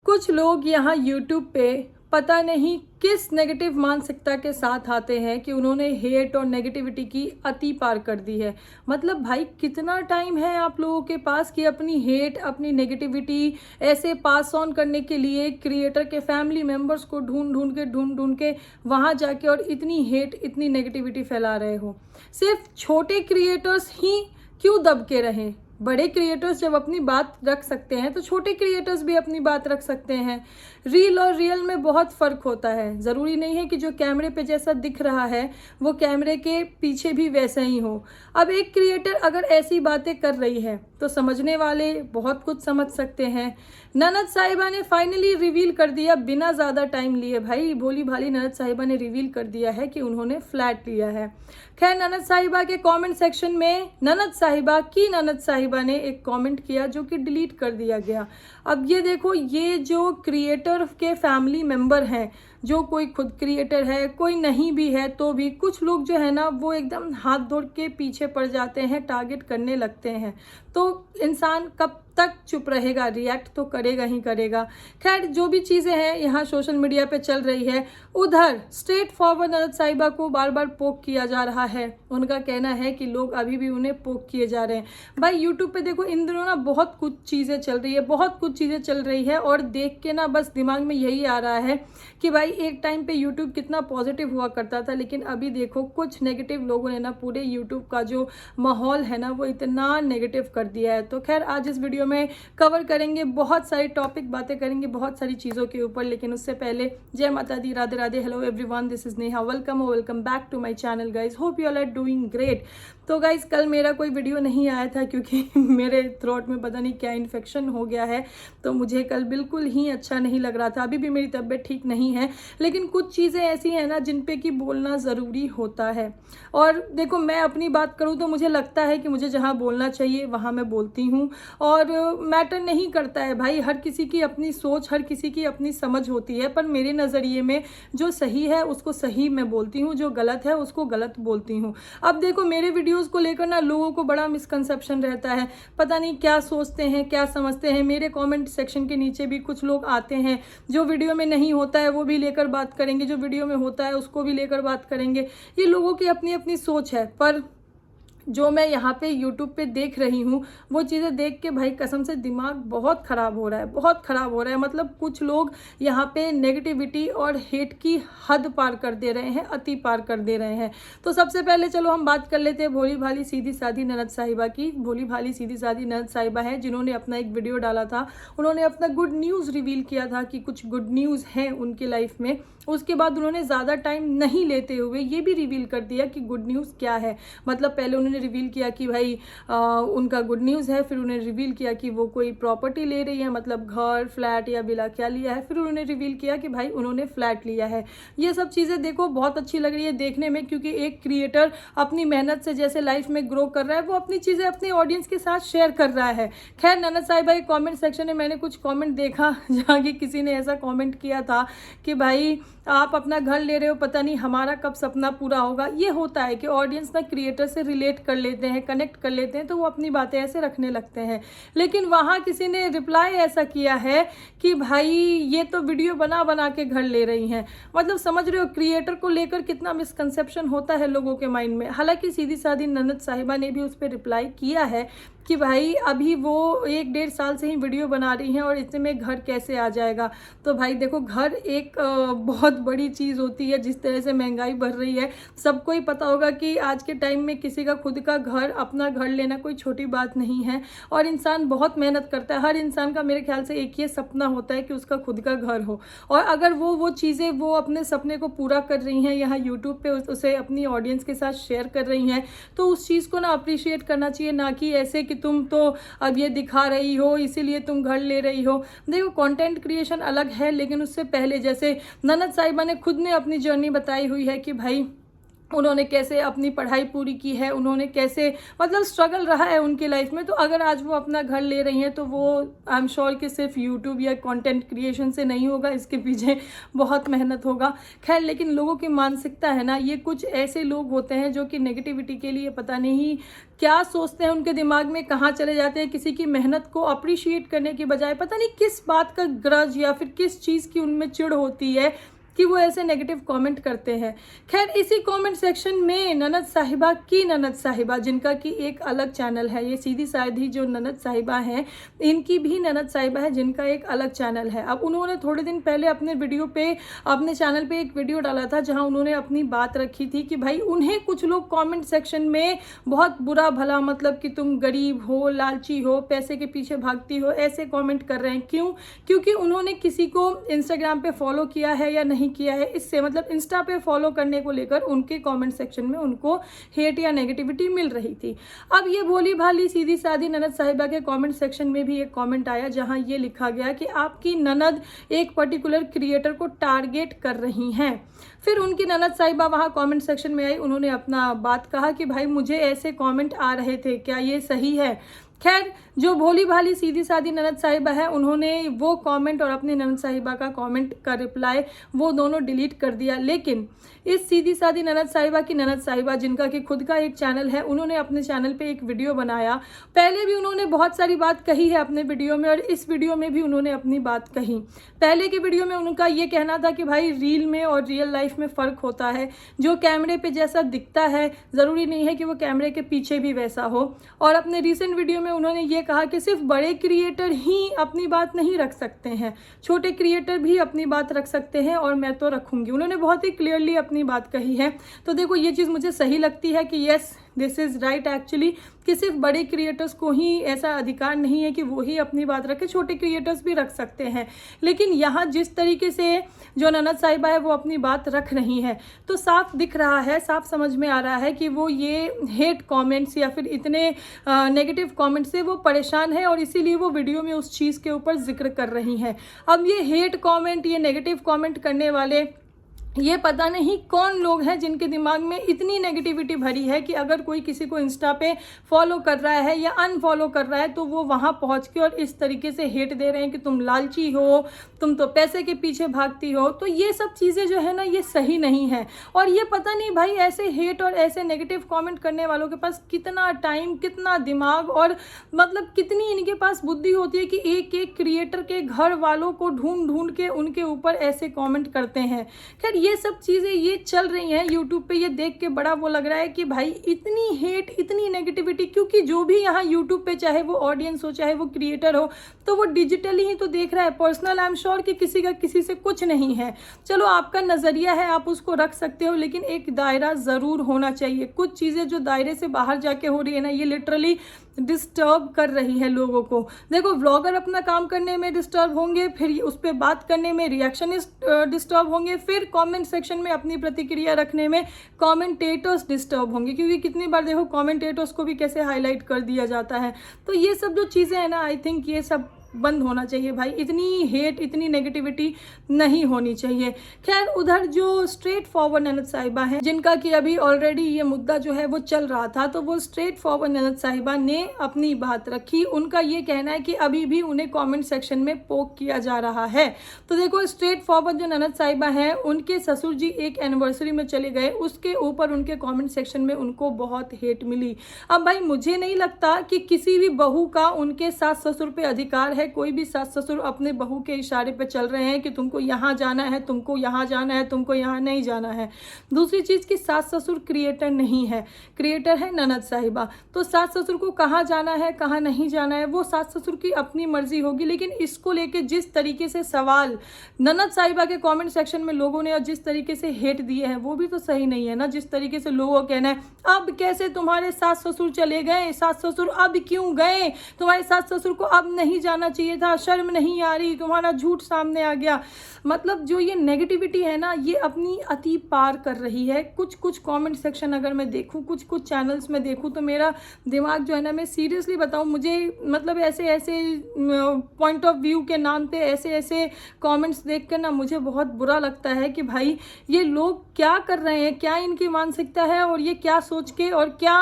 कुछ लोग यहाँ यूट्यूब पे पता नहीं किस नेगेटिव मानसिकता के साथ आते हैं कि उन्होंने हेट और नेगेटिविटी की अति पार कर दी है। मतलब भाई कितना टाइम है आप लोगों के पास कि अपनी हेट अपनी नेगेटिविटी ऐसे पास ऑन करने के लिए क्रिएटर के फैमिली मेम्बर्स को ढूंढ ढूंढ के वहाँ जाके और इतनी हेट इतनी नेगेटिविटी फैला रहे हो। सिर्फ छोटे क्रिएटर्स ही क्यों दब के रहें? बड़े क्रिएटर्स जब अपनी बात रख सकते हैं तो छोटे क्रिएटर्स भी अपनी बात रख सकते हैं। रील और रियल में बहुत फ़र्क होता है। ज़रूरी नहीं है कि जो कैमरे पे जैसा दिख रहा है वो कैमरे के पीछे भी वैसा ही हो। अब एक क्रिएटर अगर ऐसी बातें कर रही है तो समझने वाले बहुत कुछ समझ सकते हैं। ननद साहिबा ने फाइनली रिवील कर दिया बिना ज़्यादा टाइम लिए। भाई भोली भाली ननद साहिबा ने रिवील कर दिया है कि उन्होंने फ्लैट लिया है। खैर, ननद साहिबा के कमेंट सेक्शन में ननद साहिबा ने एक कमेंट किया जो कि डिलीट कर दिया गया। अब ये देखो, ये जो क्रिएटर के फैमिली मेंबर हैं, जो कोई खुद क्रिएटर है कोई नहीं भी है तो भी कुछ लोग जो है ना वो एकदम हाथ धोड़ के पीछे पड़ जाते हैं, टारगेट करने लगते हैं। तो इंसान कब तक चुप रहेगा? रिएक्ट तो करेगा ही करेगा। खैर, जो भी चीज़ें हैं यहाँ सोशल मीडिया पे चल रही है, उधर स्ट्रेट फॉरवर्ड ननद साहिबा को बार बार पोक किया जा रहा है। उनका कहना है कि लोग अभी भी उन्हें पोक किए जा रहे हैं। भाई यूट्यूब पे देखो, इन दिनों ना बहुत कुछ चीज़ें चल रही है, और देख के ना बस दिमाग में यही आ रहा है कि भाई एक टाइम पे यूट्यूब कितना पॉजिटिव हुआ करता था, लेकिन अभी देखो कुछ नेगेटिव लोगों ने ना पूरे यूट्यूब का जो माहौल है ना वो इतना नेगेटिव कर दिया है। तो खैर, आज इस वीडियो में कवर करेंगे बहुत सारी टॉपिक, बातें करेंगे बहुत सारी चीज़ों के ऊपर। लेकिन उससे पहले जय माता दी, Radhe Radhe, hello everyone, this is Neha, welcome back to my channel guys, hope you all are doing great. तो गाइज, कल मेरा कोई वीडियो नहीं आया था क्योंकि मेरे थ्रोट में पता नहीं क्या इन्फेक्शन हो गया है, तो मुझे कल बिल्कुल ही अच्छा नहीं लग रहा था। अभी भी मेरी तबीयत ठीक नहीं है, लेकिन कुछ चीज़ें ऐसी हैं ना जिन पे कि बोलना ज़रूरी होता है। और देखो, मैं अपनी बात करूँ तो मुझे लगता है कि मुझे जहाँ बोलना चाहिए वहाँ मैं बोलती हूँ, और मैटर नहीं करता है भाई, हर किसी की अपनी सोच, हर किसी की अपनी समझ होती है। पर मेरे नज़रिए में जो सही है उसको सही मैं बोलती हूँ, जो गलत है उसको गलत बोलती हूँ। अब देखो, मेरे वीडियोज़ को लेकर ना लोगों को बड़ा मिसकंसेप्शन रहता है, पता नहीं क्या सोचते हैं क्या समझते हैं। मेरे कमेंट सेक्शन के नीचे भी कुछ लोग आते हैं, जो वीडियो में नहीं होता है वो भी लेकर बात करेंगे, जो वीडियो में होता है उसको भी लेकर बात करेंगे। ये लोगों की अपनी अपनी सोच है। पर जो मैं यहाँ पे YouTube पे देख रही हूँ वो चीज़ें देख के भाई कसम से दिमाग बहुत ख़राब हो रहा है, बहुत ख़राब हो रहा है। मतलब कुछ लोग यहाँ पे नेगेटिविटी और हेट की हद पार कर दे रहे हैं, अति पार कर दे रहे हैं। तो सबसे पहले चलो हम बात कर लेते हैं भोली भाली सीधी सादी ननद साहिबा की। भोली भाली सीधी सादी ननद साहिबा है जिन्होंने अपना एक वीडियो डाला था। उन्होंने अपना गुड न्यूज़ रिवील किया था कि कुछ गुड न्यूज़ हैं उनकी लाइफ में। उसके बाद उन्होंने ज़्यादा टाइम नहीं लेते हुए ये भी रिवील कर दिया कि गुड न्यूज़ क्या है। मतलब पहले उन्होंने रिवील किया कि भाई उनका गुड न्यूज़ है, फिर उन्होंने रिवील किया कि वो कोई प्रॉपर्टी ले रही है, मतलब घर, फ्लैट या विला क्या लिया है, फिर उन्होंने रिवील किया कि भाई उन्होंने फ्लैट लिया है। ये सब चीज़ें देखो बहुत अच्छी लग रही है देखने में, क्योंकि एक क्रिएटर अपनी मेहनत से जैसे लाइफ में ग्रो कर रहा है वो अपनी चीज़ें अपने ऑडियंस के साथ शेयर कर रहा है। खैर, ननद साहिबा के कॉमेंट सेक्शन में मैंने कुछ कॉमेंट देखा जहाँ की किसी ने ऐसा कॉमेंट किया था कि भाई आप अपना घर ले रहे हो, पता नहीं हमारा कब सपना पूरा होगा। ये होता है कि ऑडियंस ना क्रिएटर से रिलेट कर लेते हैं, कनेक्ट कर लेते हैं, तो वो अपनी बातें ऐसे रखने लगते हैं। लेकिन वहाँ किसी ने रिप्लाई ऐसा किया है कि भाई ये तो वीडियो बना बना के घर ले रही हैं। मतलब समझ रहे हो क्रिएटर को लेकर कितना मिसकंसेप्शन होता है लोगों के माइंड में। हालांकि सीधी सादी ननद साहिबा ने भी उस पर रिप्लाई किया है कि भाई अभी वो 1-1.5 साल से ही वीडियो बना रही हैं और इसमें घर कैसे आ जाएगा। तो भाई देखो, घर एक बहुत बड़ी चीज़ होती है। जिस तरह से महंगाई बढ़ रही है, सबको ही पता होगा कि आज के टाइम में किसी का खुद का घर, अपना घर लेना कोई छोटी बात नहीं है। और इंसान बहुत मेहनत करता है। हर इंसान का मेरे ख्याल से एक ही सपना होता है कि उसका खुद का घर हो। और अगर वो चीज़ें वो अपने सपने को पूरा कर रही हैं, यहाँ यूट्यूब पे उसे अपनी ऑडियंस के साथ शेयर कर रही हैं, तो उस चीज़ को ना अप्रिशिएट करना चाहिए, ना कि ऐसे कि तुम तो अब ये दिखा रही हो इसीलिए तुम घर ले रही हो। देखो, कंटेंट क्रिएशन अलग है, लेकिन उससे पहले जैसे ननद साहिबा ने खुद ने अपनी जर्नी बताई हुई है कि भाई उन्होंने कैसे अपनी पढ़ाई पूरी की है, उन्होंने कैसे मतलब स्ट्रगल रहा है उनकी लाइफ में। तो अगर आज वो अपना घर ले रही हैं तो वो आई एम श्योर कि सिर्फ यूट्यूब या कंटेंट क्रिएशन से नहीं होगा, इसके पीछे बहुत मेहनत होगा। खैर, लेकिन लोगों की मानसिकता है ना, ये कुछ ऐसे लोग होते हैं जो कि नेगेटिविटी के लिए पता नहीं क्या सोचते हैं, उनके दिमाग में कहाँ चले जाते हैं। किसी की मेहनत को अप्रिशिएट करने की बजाय पता नहीं किस बात का ग्रज या फिर किस चीज़ की उनमें चिढ़ होती है कि वो ऐसे नेगेटिव कमेंट करते हैं। खैर, इसी कमेंट सेक्शन में ननद साहिबा जिनका कि एक अलग चैनल है, ये सीधी सादी जो ननद साहिबा हैं इनकी भी ननद साहिबा है जिनका एक अलग चैनल है। अब उन्होंने थोड़े दिन पहले अपने चैनल पे एक वीडियो डाला था जहां उन्होंने अपनी बात रखी थी कि भाई उन्हें कुछ लोग कमेंट सेक्शन में बहुत बुरा भला, मतलब कि तुम गरीब हो, लालची हो, पैसे के पीछे भागती हो, ऐसे कमेंट कर रहे हैं। क्यों? क्योंकि उन्होंने किसी को इंस्टाग्राम पे फॉलो किया है या नहीं किया है, इससे मतलब इंस्टा पे फॉलो करने को लेकर उनके कमेंट सेक्शन में उनको हेट या नेगेटिविटी मिल रही थी। अब ये भोली भाली सीधी सादी ननद साहिबा के कमेंट सेक्शन में भी एक कमेंट आया जहां ये लिखा गया कि आपकी ननद एक पर्टिकुलर क्रिएटर को टारगेट कर रही हैं। फिर उनकी ननद साहिबा वहां कमेंट सेक्शन में आई, उन्होंने अपना बात कहा कि भाई मुझे ऐसे कमेंट आ रहे थे, क्या ये सही है? खैर, जो भोली भाली सीधी सादी ननद साहिबा है उन्होंने वो कमेंट और अपनी ननद साहिबा का कमेंट का रिप्लाई वो दोनों डिलीट कर दिया। लेकिन इस सीधी सादी ननद साहिबा की ननद साहिबा जिनका कि खुद का एक चैनल है, उन्होंने अपने चैनल पे एक वीडियो बनाया। पहले भी उन्होंने बहुत सारी बात कही है अपने वीडियो में और इस वीडियो में भी उन्होंने अपनी बात कही। पहले की वीडियो में उनका ये कहना था कि भाई रील में और रियल लाइफ में फ़र्क होता है, जो कैमरे पे जैसा दिखता है ज़रूरी नहीं है कि वो कैमरे के पीछे भी वैसा हो। और अपने रिसेंट वीडियो में उन्होंने ये कहा कि सिर्फ बड़े क्रिएटर ही अपनी बात नहीं रख सकते हैं, छोटे क्रिएटर भी अपनी बात रख सकते हैं और मैं तो रखूंगी। उन्होंने बहुत ही क्लियरली अपनी बात कही है। तो देखो, ये चीज़ मुझे सही लगती है कि yes, this is right actually, कि सिर्फ बड़े क्रिएटर्स को ही ऐसा अधिकार नहीं है कि वो ही अपनी बात रखे, छोटे क्रिएटर्स भी रख सकते हैं। लेकिन यहाँ जिस तरीके से जो ननद साहिबा है वो अपनी बात रख रही है, तो साफ दिख रहा है, साफ समझ में आ रहा है कि वो ये हेट कमेंट्स या फिर इतने नेगेटिव कमेंट्स से वो परेशान है और इसीलिए वो वीडियो में उस चीज़ के ऊपर जिक्र कर रही हैं। अब ये हेट कमेंट, ये नेगेटिव कमेंट करने वाले, ये पता नहीं कौन लोग हैं जिनके दिमाग में इतनी नेगेटिविटी भरी है कि अगर कोई किसी को इंस्टा पे फॉलो कर रहा है या अनफॉलो कर रहा है तो वो वहाँ पहुँच के और इस तरीके से हेट दे रहे हैं कि तुम लालची हो, तुम तो पैसे के पीछे भागती हो। तो ये सब चीज़ें जो है ना, ये सही नहीं है। और ये पता नहीं भाई ऐसे हेट और ऐसे नेगेटिव कमेंट करने वालों के पास कितना टाइम, कितना दिमाग और मतलब कितनी इनके पास बुद्धि होती है कि एक एक क्रिएटर के घर वालों को ढूंढ ढूंढ के उनके ऊपर ऐसे कमेंट करते हैं। खैर, ये सब चीज़ें ये चल रही हैं यूट्यूब पे, ये देख के बड़ा वो लग रहा है कि भाई इतनी हेट, इतनी नेगेटिविटी, क्योंकि जो भी यहाँ यूट्यूब पे चाहे वो ऑडियंस हो चाहे वो क्रिएटर हो, तो वो डिजिटली ही तो देख रहा है। पर्सनल आई एम श्योर कि किसी का किसी से कुछ नहीं है। चलो, आपका नज़रिया है, आप उसको रख सकते हो, लेकिन एक दायरा ज़रूर होना चाहिए। कुछ चीज़ें जो दायरे से बाहर जाके हो रही है ना, ये लिटरली डिस्टर्ब कर रही है लोगों को। देखो, व्लॉगर अपना काम करने में डिस्टर्ब होंगे, फिर उस पर बात करने में रिएक्शनिस्ट डिस्टर्ब होंगे, फिर कमेंट सेक्शन में अपनी प्रतिक्रिया रखने में कमेंटेटर्स डिस्टर्ब होंगे, क्योंकि कितनी बार देखो कमेंटेटर्स को भी कैसे हाईलाइट कर दिया जाता है। तो ये सब जो चीज़ें हैं ना, आई थिंक ये सब बंद होना चाहिए भाई। इतनी हेट, इतनी नेगेटिविटी नहीं होनी चाहिए। खैर, उधर जो स्ट्रेट फॉरवर्ड ननद साहिबा हैं, जिनका कि अभी ऑलरेडी ये मुद्दा जो है वो चल रहा था, तो वो स्ट्रेट फॉरवर्ड ननद साहिबा ने अपनी बात रखी। उनका ये कहना है कि अभी भी उन्हें कमेंट सेक्शन में पोक किया जा रहा है। तो देखो, स्ट्रेट फॉरवर्ड जो ननद साहिबा हैं, उनके ससुर जी एक एनिवर्सरी में चले गए, उसके ऊपर उनके कॉमेंट सेक्शन में उनको बहुत हेट मिली। अब भाई, मुझे नहीं लगता कि किसी भी बहू का उनके सास ससुर पे अधिकार है। कोई भी सास ससुर अपने बहू के इशारे पे चल रहे हैं कि तुमको यहाँ जाना है, तुमको यहाँ जाना है, तुमको यहाँ नहीं जाना है। दूसरी चीज़ कि सास ससुर क्रिएटर नहीं है, क्रिएटर है ननद साहिबा। तो सास ससुर को कहाँ जाना है, कहाँ नहीं जाना है, वो सास ससुर की अपनी मर्जी होगी। लेकिन इसको लेके जिस तरीके से सवाल ननद साहिबा के कॉमेंट सेक्शन में लोगों ने और जिस तरीके से हेट दिए हैं, वो भी तो सही नहीं है ना। जिस तरीके से लोगों का कहना है, अब कैसे तुम्हारे सास ससुर चले गए, सास ससुर अब क्यों गए, तुम्हारे सास ससुर को अब नहीं जाना करना चाहिए था, शर्म नहीं आ रही, तुम्हारा झूठ सामने आ गया। मतलब जो ये नेगेटिविटी है ना, ये अपनी अति पार कर रही है। कुछ कुछ कमेंट सेक्शन अगर मैं देखूँ, कुछ कुछ चैनल्स में देखूँ, तो मेरा दिमाग जो है ना, मैं सीरियसली बताऊँ, मुझे मतलब ऐसे ऐसे पॉइंट ऑफ व्यू के नाम पे ऐसे ऐसे कमेंट्स देख कर ना मुझे बहुत बुरा लगता है कि भाई ये लोग क्या कर रहे हैं, क्या इनकी मानसिकता है, और ये क्या सोच के और क्या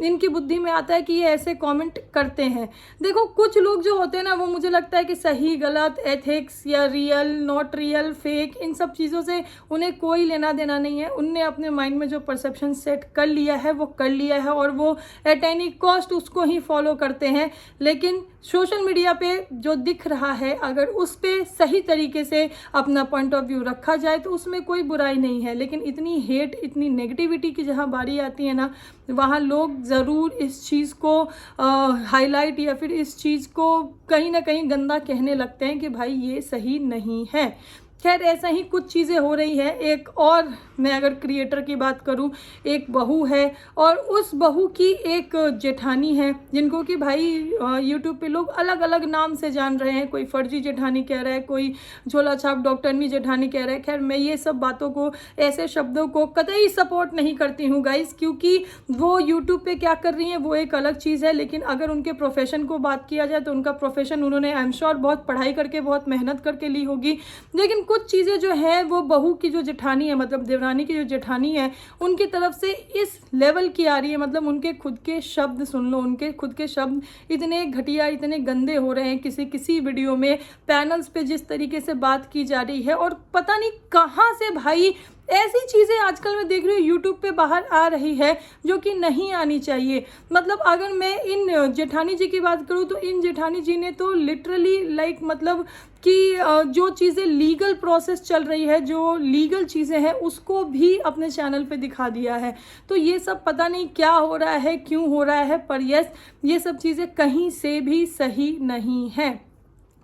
इनकी बुद्धि में आता है कि ये ऐसे कमेंट करते हैं। देखो, कुछ लोग जो होते हैं ना, वो मुझे लगता है कि सही गलत, एथिक्स या रियल नॉट रियल, फेक, इन सब चीज़ों से उन्हें कोई लेना देना नहीं है। उनने अपने माइंड में जो परसेप्शन सेट कर लिया है वो कर लिया है, और वो एट एनी कॉस्ट उसको ही फॉलो करते हैं। लेकिन सोशल मीडिया पे जो दिख रहा है, अगर उस पे सही तरीके से अपना पॉइंट ऑफ व्यू रखा जाए तो उसमें कोई बुराई नहीं है। लेकिन इतनी हेट, इतनी नेगेटिविटी की जहाँ बारी आती है ना, वहाँ लोग ज़रूर इस चीज़ को हाईलाइट या फिर इस चीज़ को कहीं ना कहीं गंदा कहने लगते हैं कि भाई ये सही नहीं है। खैर, ऐसा ही कुछ चीज़ें हो रही है। एक और मैं अगर क्रिएटर की बात करूं, एक बहू है और उस बहू की एक जेठानी है, जिनको कि भाई यूट्यूब पे लोग अलग अलग नाम से जान रहे हैं। कोई फर्जी जेठानी कह रहा है, कोई झोला छाप डॉक्टरनी जेठानी कह रहा है। खैर, मैं ये सब बातों को, ऐसे शब्दों को कतई सपोर्ट नहीं करती हूँ गाइस, क्योंकि वो यूट्यूब पे क्या कर रही हैं वो एक अलग चीज़ है। लेकिन अगर उनके प्रोफेशन को बात किया जाए तो उनका प्रोफेशन उन्होंने आई एम श्योर बहुत पढ़ाई करके, बहुत मेहनत करके ली होगी। लेकिन कुछ चीज़ें जो है वो बहू की जो जेठानी है, मतलब देवरानी की जो जेठानी है, उनकी तरफ से इस लेवल की आ रही है। मतलब उनके खुद के शब्द सुन लो, उनके खुद के शब्द इतने घटिया, इतने गंदे हो रहे हैं। किसी वीडियो में पैनल्स पे जिस तरीके से बात की जा रही है, और पता नहीं कहाँ से भाई ऐसी चीज़ें आजकल मैं देख रही हूँ यूट्यूब पे बाहर आ रही है जो कि नहीं आनी चाहिए। मतलब अगर मैं इन जेठानी जी की बात करूँ तो इन जेठानी जी ने तो लिटरली मतलब कि जो चीज़ें लीगल प्रोसेस चल रही है, जो लीगल चीज़ें हैं, उसको भी अपने चैनल पे दिखा दिया है। तो ये सब पता नहीं क्या हो रहा है, क्यों हो रहा है, पर यस, ये सब चीज़ें कहीं से भी सही नहीं है।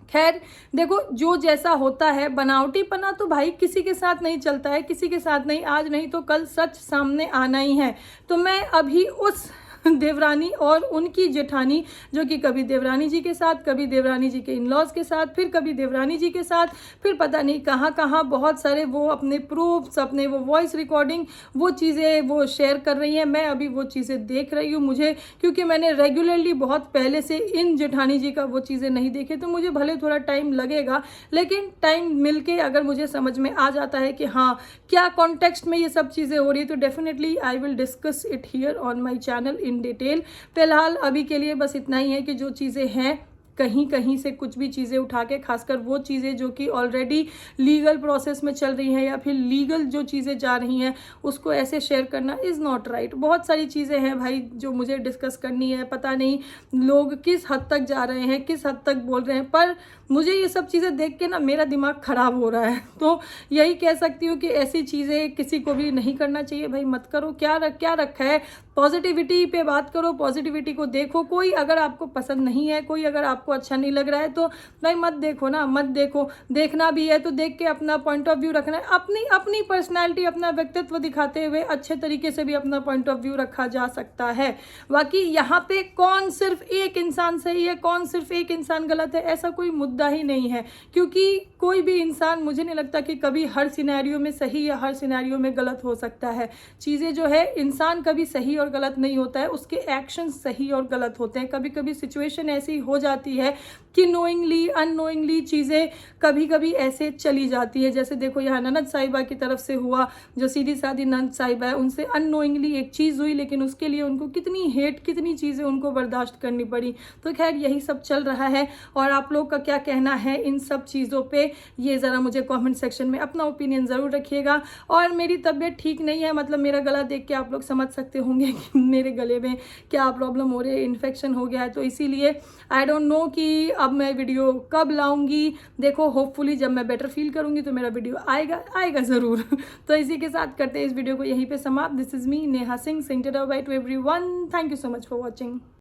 खैर देखो, जो जैसा होता है, बनावटीपना तो भाई किसी के साथ नहीं चलता है, किसी के साथ नहीं, आज नहीं तो कल सच सामने आना ही है। तो मैं अभी उस देवरानी और उनकी जेठानी, जो कि कभी देवरानी जी के साथ, कभी देवरानी जी के इन-लॉज के साथ, फिर कभी देवरानी जी के साथ, फिर पता नहीं कहाँ कहाँ बहुत सारे वो अपने प्रूफ्स, अपने वो वॉइस रिकॉर्डिंग, वो चीज़ें वो शेयर कर रही हैं। मैं अभी वो चीज़ें देख रही हूँ। मुझे, क्योंकि मैंने रेगुलरली बहुत पहले से इन जेठानी जी का वो चीज़ें नहीं देखे, तो मुझे भले थोड़ा टाइम लगेगा, लेकिन टाइम मिल के अगर मुझे समझ में आ जाता है कि हाँ क्या कॉन्टेक्स्ट में ये सब चीज़ें हो रही है, तो definitely I will discuss it here on my channel in detail. फिलहाल अभी के लिए बस इतना ही है कि जो चीज़ें हैं, कहीं कहीं से कुछ भी चीज़ें उठा के, खासकर वो चीज़ें जो कि ऑलरेडी लीगल प्रोसेस में चल रही हैं या फिर लीगल जो चीज़ें जा रही हैं, उसको ऐसे शेयर करना इज़ नॉट राइट। बहुत सारी चीज़ें हैं भाई जो मुझे डिस्कस करनी है। पता नहीं लोग किस हद तक जा रहे हैं, किस हद तक बोल रहे हैं, पर मुझे ये सब चीज़ें देख के ना मेरा दिमाग ख़राब हो रहा है। तो यही कह सकती हूँ कि ऐसी चीज़ें किसी को भी नहीं करना चाहिए भाई, मत करो। क्या रखा है, पॉजिटिविटी पे बात करो, पॉजिटिविटी को देखो। कोई अगर आपको पसंद नहीं है, कोई अगर आपको अच्छा नहीं लग रहा है, तो भाई मत देखो ना, मत देखो। देखना भी है तो देख के अपना पॉइंट ऑफ व्यू रखना है। अपनी पर्सनैलिटी, अपना व्यक्तित्व दिखाते हुए अच्छे तरीके से भी अपना पॉइंट ऑफ व्यू रखा जा सकता है। बाकी यहाँ पे कौन सिर्फ एक इंसान सही है, कौन सिर्फ एक इंसान गलत है, ऐसा कोई मुद्दा ही नहीं है। क्योंकि कोई भी इंसान, मुझे नहीं लगता कि कभी हर सिनेरियो में सही या हर सिनेरियो में गलत हो सकता है। चीज़ें जो है, इंसान कभी सही और गलत नहीं होता है, उसके एक्शन सही और गलत होते हैं। कभी कभी सिचुएशन ऐसी हो जाती है कि नोइंगली अननोइंगली चीज़ें कभी कभी ऐसे चली जाती है। जैसे देखो यहाँ ननद साहिबा की तरफ से हुआ, जो सीधी सादी ननद साहिबा है, उनसे अननोइंगली एक चीज़ हुई, लेकिन उसके लिए उनको कितनी हेट, कितनी चीज़ें उनको बर्दाश्त करनी पड़ी। तो खैर यही सब चल रहा है। और आप लोग का क्या कहना है इन सब चीज़ों पे, ये ज़रा मुझे कमेंट सेक्शन में अपना ओपिनियन ज़रूर रखिएगा। और मेरी तबीयत ठीक नहीं है, मतलब मेरा गला देख के आप लोग समझ सकते होंगे कि मेरे गले में क्या प्रॉब्लम हो रही है, इन्फेक्शन हो गया है। तो इसीलिए आई डोंट नो कि अब मैं वीडियो कब लाऊंगी। देखो, होपफुली जब मैं बेटर फील करूंगी तो मेरा वीडियो आएगा ज़रूर। तो इसी के साथ करते हैं इस वीडियो को यहीं पे समाप्त। This is me Neha Singh, saying tata by two everyone. Thank you so much for watching.